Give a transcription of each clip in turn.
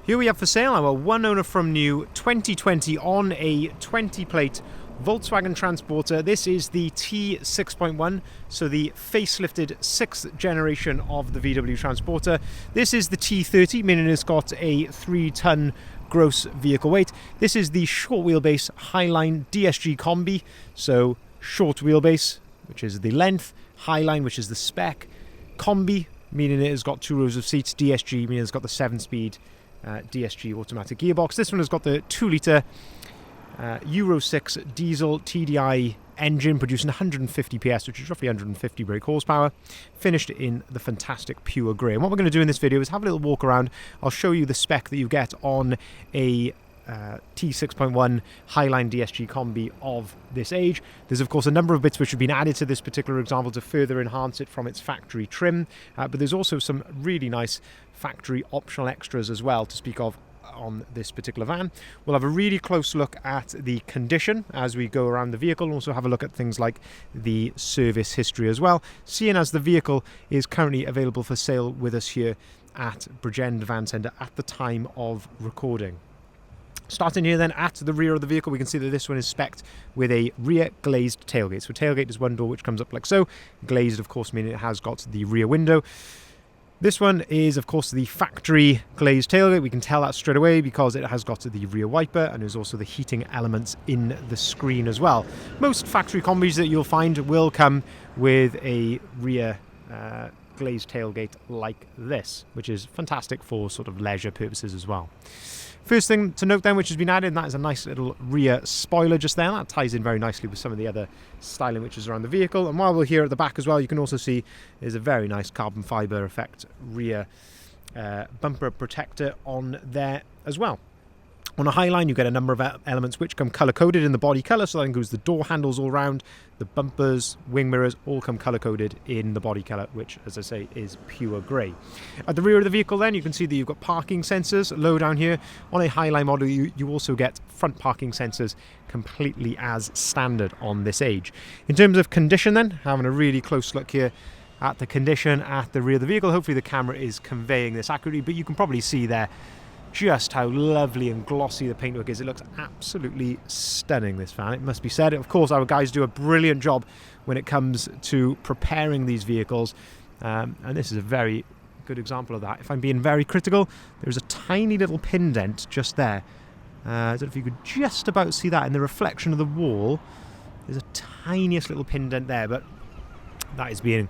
Here we have for sale our one owner from new 2020 on a 20 plate Volkswagen Transporter. This is the T6.1, so the facelifted 6th generation of the VW Transporter. This is the T30, meaning it's got a 3-ton gross vehicle weight. This is the short wheelbase Highline DSG Kombi, so short wheelbase, which is the length, Highline, which is the spec, Kombi, meaning it has got 2 rows of seats, DSG, meaning it's got the 7-speed DSG automatic gearbox. This one has got the 2-litre Euro 6 diesel TDI engine producing 150 PS, which is roughly 150 brake horsepower, finished in the fantastic pure grey. And what we're going to do in this video is have a little walk around. I'll show you the spec that you get on a T6.1 Highline DSG Kombi of this age. There's of course a number of bits which have been added to this particular example to further enhance it from its factory trim, but there's also some really nice factory optional extras as well to speak of on this particular van. We'll have a really close look at the condition as we go around the vehicle, and also have a look at things like the service history as well, seeing as the vehicle is currently available for sale with us here at Bridgend Van Centre at the time of recording. Starting here then at the rear of the vehicle, we can see that this one is spec'd with a rear glazed tailgate. So tailgate is one door which comes up like so. Glazed, of course, meaning it has got the rear window. This one is, of course, the factory glazed tailgate. We can tell that straight away because it has got the rear wiper, and there's also the heating elements in the screen as well. Most factory Kombis that you'll find will come with a rear glazed tailgate like this, which is fantastic for sort of leisure purposes as well. First thing to note then, which has been added, and that is a nice little rear spoiler just there. That ties in very nicely with some of the other styling which is around the vehicle. And while we're here at the back as well, you can also see there's a very nice carbon fibre effect rear bumper protector on there as well. On a Highline, you get a number of elements which come colour-coded in the body colour, so that includes the door handles all round, the bumpers, wing mirrors, all come colour-coded in the body colour, which, as I say, is pure grey. At the rear of the vehicle then, you can see that you've got parking sensors low down here. On a Highline model, you also get front parking sensors completely as standard on this age. In terms of condition then, having a really close look here at the condition at the rear of the vehicle. Hopefully the camera is conveying this accurately, but you can probably see there just how lovely and glossy the paintwork is. It looks absolutely stunning, this van, it must be said. Of course, our guys do a brilliant job when it comes to preparing these vehicles, and this is a very good example of that. If I'm being very critical, there's a tiny little pin dent just there. I don't know if you could just about see that in the reflection of the wall. There's a tiniest little pin dent there, but that is being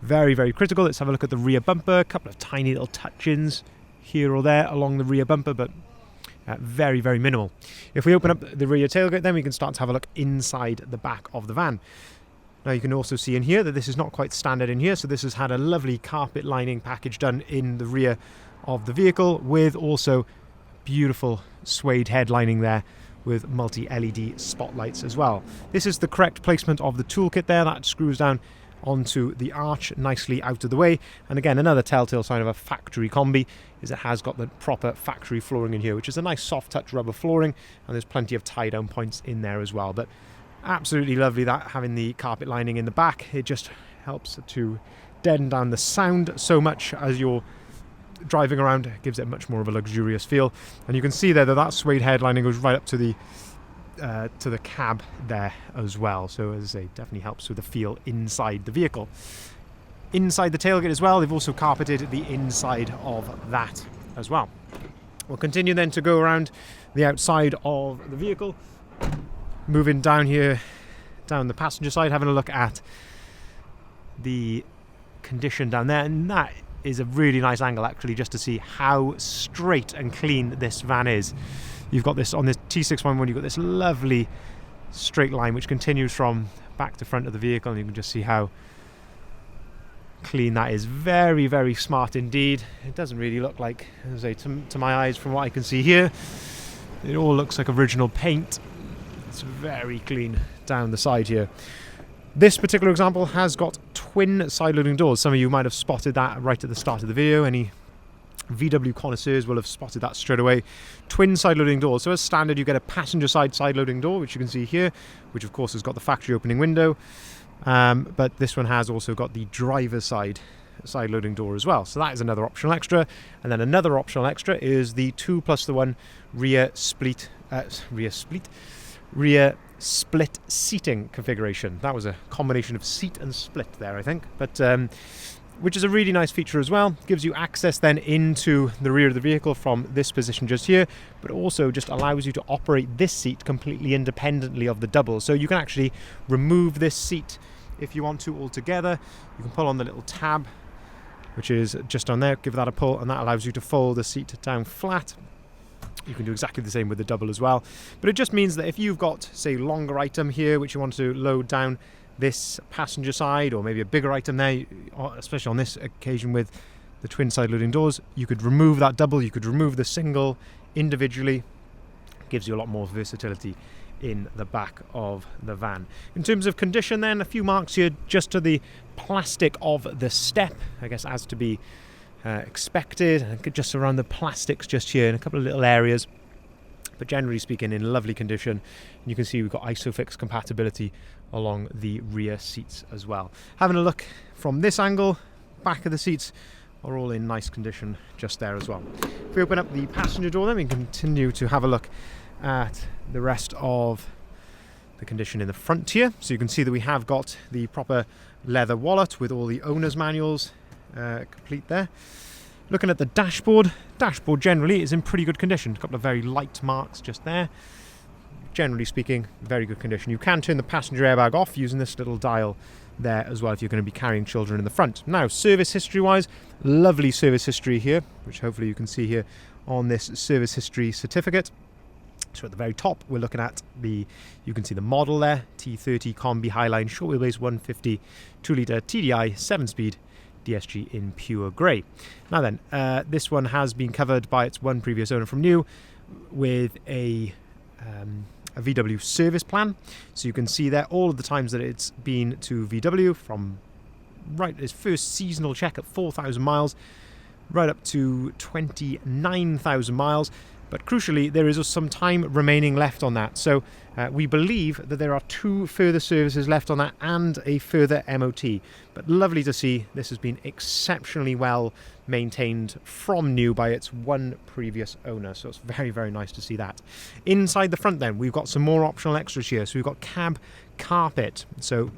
very, very critical. Let's have a look at the rear bumper. A couple of tiny little touch-ins here or there along the rear bumper, but very, very minimal. If we open up the rear tailgate, then we can start to have a look inside the back of the van. Now you can also see in here that this is not quite standard in here, so this has had a lovely carpet lining package done in the rear of the vehicle, with also beautiful suede headlining there with multi-LED spotlights as well. This is the correct placement of the toolkit there. That screws down onto the arch nicely out of the way, and again, another telltale sign of a factory Kombi is it has got the proper factory flooring in here, which is a nice soft touch rubber flooring, and there's plenty of tie down points in there as well. But absolutely lovely that having the carpet lining in the back. It just helps to deaden down the sound so much as you're driving around. It gives it much more of a luxurious feel, and you can see there that that suede headlining goes right up to the cab there as well. So as I say, definitely helps with the feel inside the vehicle. Inside the tailgate as well, they've also carpeted the inside of that as well. We'll continue then to go around the outside of the vehicle, moving down here, down the passenger side, having a look at the condition down there, and that is a really nice angle actually, just to see how straight and clean this van is. You've got this on this T6.1, you've got this lovely straight line which continues from back to front of the vehicle, and you can just see how clean that is. Very, very smart indeed. It doesn't really look like, as I say, to my eyes, from what I can see here, it all looks like original paint. It's very clean down the side here. This particular example has got twin side-loading doors. Some of you might have spotted that right at the start of the video. Any VW connoisseurs will have spotted that straight away. Twin side-loading doors. So as standard, you get a passenger side-loading door, which you can see here, which of course has got the factory opening window. But this one has also got the driver's side side loading door as well. So that is another optional extra. And then another optional extra is the 2+1 rear split seating configuration. That was a combination of seat and split there, I think, but which is a really nice feature as well. Gives you access then into the rear of the vehicle from this position just here, but also just allows you to operate this seat completely independently of the double. So you can actually remove this seat if you want to altogether. You can pull on the little tab, which is just on there, give that a pull, and that allows you to fold the seat down flat. You can do exactly the same with the double as well. But it just means that if you've got, say, longer item here, which you want to load down this passenger side, or maybe a bigger item there, especially on this occasion with the twin side loading doors, you could remove that double, you could remove the single individually. Gives you a lot more versatility in the back of the van. In terms of condition then, a few marks here just to the plastic of the step, I guess as to be expected, just around the plastics just here in a couple of little areas, but generally speaking in lovely condition. And you can see we've got ISOFIX compatibility along the rear seats as well. Having a look from this angle, back of the seats are all in nice condition just there as well. If we open up the passenger door then, we can continue to have a look at the rest of the condition in the front here. So you can see that we have got the proper leather wallet with all the owner's manuals complete there. Looking at the dashboard generally is in pretty good condition. A couple of very light marks just there. Generally speaking, very good condition. You can turn the passenger airbag off using this little dial there as well if you're going to be carrying children in the front. Now, service history wise, lovely service history here, which hopefully you can see here on this service history certificate. So at the very top, we're looking at you can see the model there, T30 Kombi Highline short wheelbase 150 2-litre TDI 7-speed DSG in pure grey. Now then, this one has been covered by its one previous owner from new with a VW service plan. So you can see there all of the times that it's been to VW, from its first seasonal check at 4,000 miles right up to 29,000 miles. But crucially, there is some time remaining left on that. So we believe that there are 2 further services left on that and a further MOT. But lovely to see this has been exceptionally well maintained from new by its one previous owner. So it's very, very nice to see that. Inside the front then, we've got some more optional extras here. So we've got cab carpet. So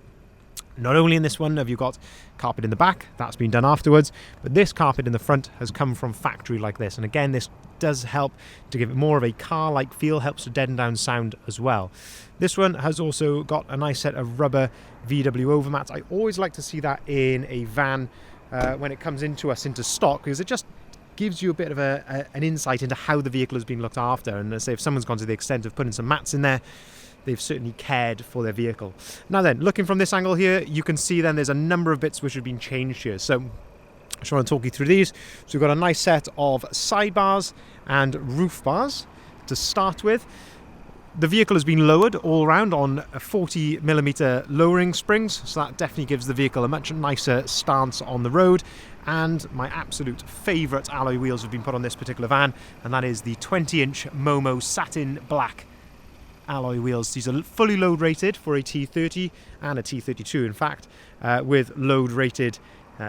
not only in this one have you got carpet in the back, that's been done afterwards, but this carpet in the front has come from factory like this. And again, this does help to give it more of a car-like feel, helps to deaden down sound as well. This one has also got a nice set of rubber VW overmats. I always like to see that in a van when it comes into stock, because it just gives you a bit of an insight into how the vehicle has been looked after. And let's say if someone's gone to the extent of putting some mats in there, they've certainly cared for their vehicle. Now then, looking from this angle here, you can see then there's a number of bits which have been changed here. So I just want to talk you through these. So we've got a nice set of sidebars and roof bars to start with. The vehicle has been lowered all around on 40mm lowering springs, so that definitely gives the vehicle a much nicer stance on the road. And my absolute favourite alloy wheels have been put on this particular van, and that is the 20-inch Momo satin black alloy wheels. These are fully load rated for a T30 and a T32 in fact, with load rated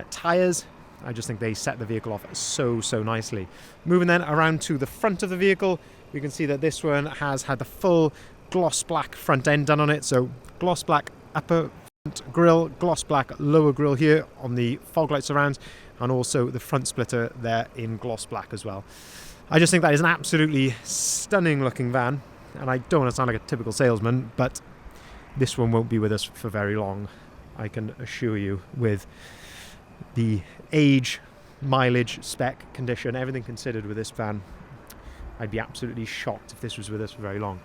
tyres. I just think they set the vehicle off so nicely. Moving then around to the front of the vehicle, we can see that this one has had the full gloss black front end done on it. So gloss black upper front grille, gloss black lower grille here on the fog light surrounds, and also the front splitter there in gloss black as well. I just think that is an absolutely stunning looking van. And I don't want to sound like a typical salesman, but this one won't be with us for very long, I can assure you, with the age, mileage, spec, condition, everything considered with this van. I'd be absolutely shocked if this was with us for very long.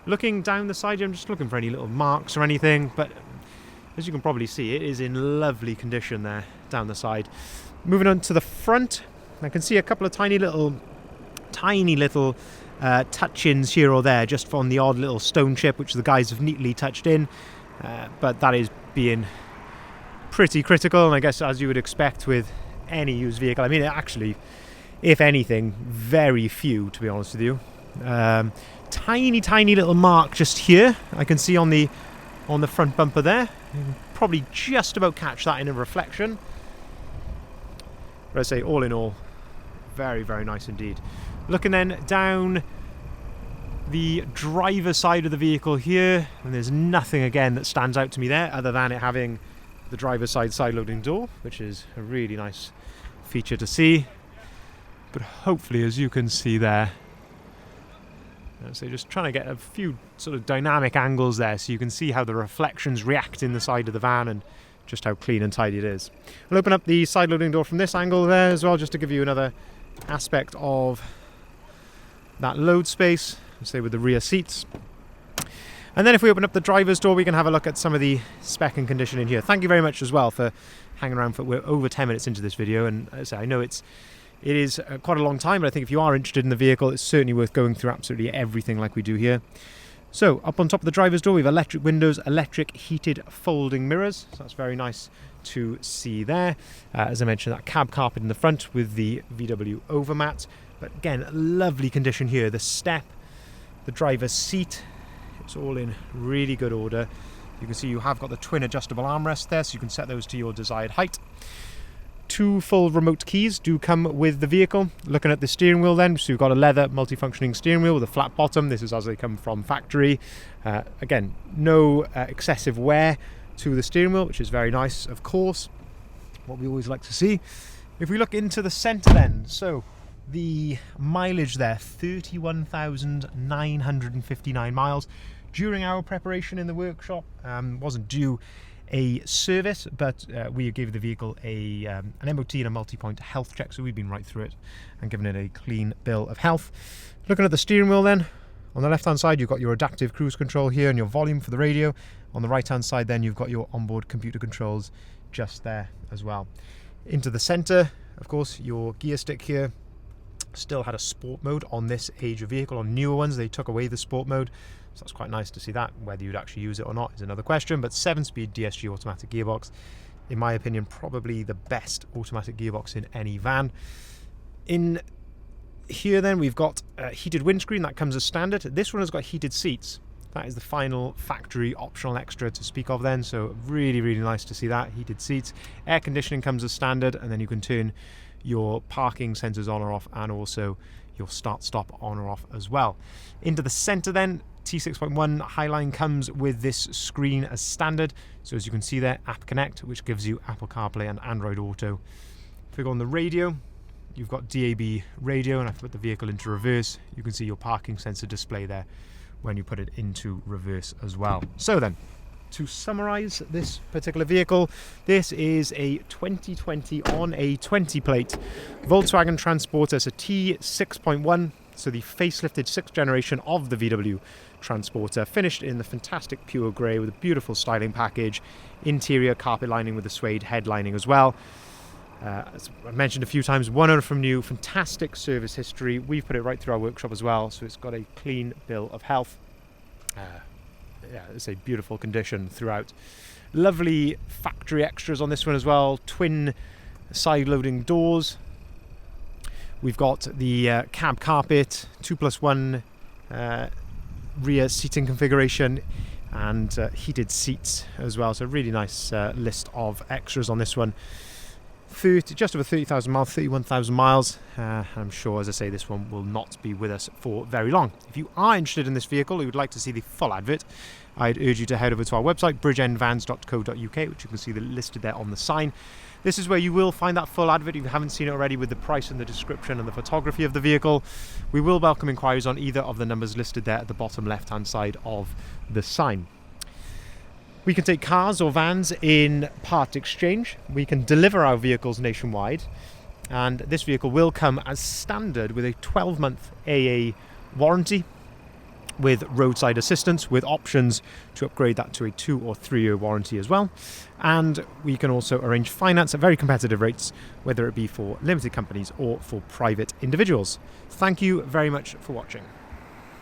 Looking down the side, I'm just looking for any little marks or anything, but as you can probably see, it is in lovely condition there down the side. Moving on to the front, I can see a couple of tiny little touch-ins here or there, just from the odd little stone chip which the guys have neatly touched in, but that is being pretty critical, and I guess as you would expect with any used vehicle. I mean, actually, if anything, very few, to be honest with you. Tiny little mark just here I can see on the front bumper there. You can probably just about catch that in a reflection. But I say, all in all, very, very nice indeed. Looking then down the driver's side of the vehicle here, and there's nothing again that stands out to me there other than it having the driver's side loading door, which is a really nice feature to see. But hopefully, as you can see there, so just trying to get a few sort of dynamic angles there so you can see how the reflections react in the side of the van and just how clean and tidy it is. I'll open up the side loading door from this angle there as well, just to give you another aspect of that load space, say with the rear seats. And then if we open up the driver's door, we can have a look at some of the spec and condition in here. Thank you very much as well for hanging around for, we're over 10 minutes into this video, and as I say, I know it is quite a long time, but I think if you are interested in the vehicle, it's certainly worth going through absolutely everything like we do here. So up on top of the driver's door, we have electric windows, electric heated folding mirrors. So that's very nice to see there. As I mentioned, that cab carpet in the front with the VW overmat. But again, lovely condition here. The step, the driver's seat, it's all in really good order. You can see you have got the twin adjustable armrests there, so you can set those to your desired height. 2 full remote keys do come with the vehicle. Looking at the steering wheel then, so you've got a leather multifunctioning steering wheel with a flat bottom. This is as they come from factory. Again, no excessive wear to the steering wheel, which is very nice, of course, what we always like to see. If we look into the centre then, so the mileage there, 31,959 miles. During our preparation in the workshop, wasn't due a service, but we gave the vehicle an MOT and a multi-point health check, so we've been right through it and given it a clean bill of health. Looking at the steering wheel then, on the left hand side you've got your adaptive cruise control here and your volume for the radio. On the right hand side then you've got your onboard computer controls just there as well. Into the centre, of course, your gear stick here still had a sport mode on this age of vehicle. On newer ones they took away the sport mode, so that's quite nice to see that. Whether you'd actually use it or not is another question, but 7-speed DSG automatic gearbox, in my opinion, probably the best automatic gearbox in any van. In here then we've got a heated windscreen, that comes as standard. This one has got heated seats. That is the final factory optional extra to speak of then, so really, really nice to see that, heated seats. Air conditioning comes as standard, and then you can turn your parking sensors on or off, and also your start-stop on or off as well. Into the centre then, T6.1 Highline comes with this screen as standard. So as you can see there, App Connect, which gives you Apple CarPlay and Android Auto. If we go on the radio, you've got DAB radio, and I've put the vehicle into reverse. You can see your parking sensor display there when you put it into reverse as well. So then, to summarise this particular vehicle, this is a 2020 on a 20 plate Volkswagen Transporter. It's a T6.1, so the facelifted 6th generation of the VW Transporter, finished in the fantastic pure grey with a beautiful styling package, interior carpet lining with the suede head lining as well. As I mentioned a few times, one owner from new, fantastic service history. We've put it right through our workshop as well, so it's got a clean bill of health. Yeah, it's a beautiful condition throughout. Lovely factory extras on this one as well. Twin side loading doors. We've got the cab carpet, 2+1 rear seating configuration, and heated seats as well. So a really nice list of extras on this one. Just over 30,000 miles, 31,000 miles. I'm sure, as I say, this one will not be with us for very long. If you are interested in this vehicle, or you would like to see the full advert, I'd urge you to head over to our website, bridgeendvans.co.uk, which you can see listed there on the sign. This is where you will find that full advert if you haven't seen it already, with the price and the description and the photography of the vehicle. We will welcome inquiries on either of the numbers listed there at the bottom left-hand side of the sign. We can take cars or vans in part exchange. We can deliver our vehicles nationwide, and this vehicle will come as standard with a 12-month AA warranty with roadside assistance, with options to upgrade that to a 2 or 3 year warranty as well. And we can also arrange finance at very competitive rates, whether it be for limited companies or for private individuals. Thank you very much for watching.